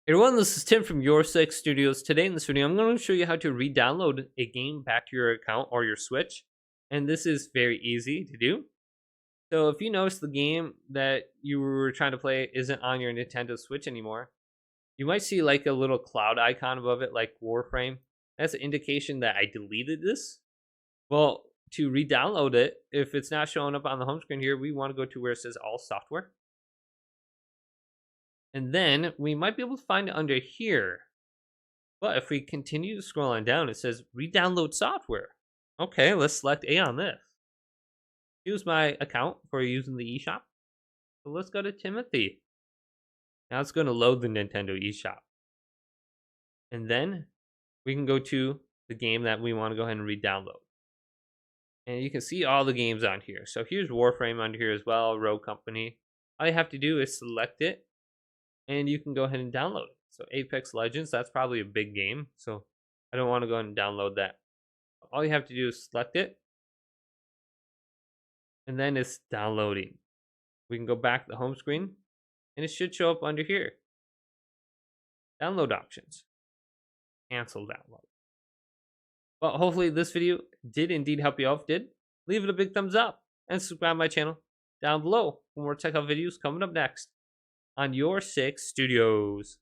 Hey everyone, this is Tim from YourSixStudios. Today in this video, I'm going to show you how to re-download a game back to your account or your Switch. And this is very easy to do. So if you notice the game that you were trying to play isn't on your Nintendo Switch anymore, you might see like a little cloud icon above it, like Warframe. That's an indication that I deleted this. Well, to re-download it, if it's not showing up on the home screen here, we want to go to where it says All Software. And then we might be able to find it under here. But if we continue scrolling down, it says re-download software. Okay, let's select A on this. Use my account for using the eShop. So let's go to Timothy. Now it's going to load the Nintendo eShop. And then we can go to the game that we want to go ahead and re-download. And you can see all the games on here. So here's Warframe under here as well, Rogue Company. All you have to do is select it, and you can go ahead and download it. So Apex Legends, that's probably a big game, so I don't want to go ahead and download that. All you have to do is select it, and then it's downloading. We can go back to the home screen, and it should show up under here. Download options. Cancel download. Well, hopefully this video did indeed help you out. If it did, leave it a big thumbs up, and subscribe to my channel down below for more tech out videos coming up next on YourSixStudios.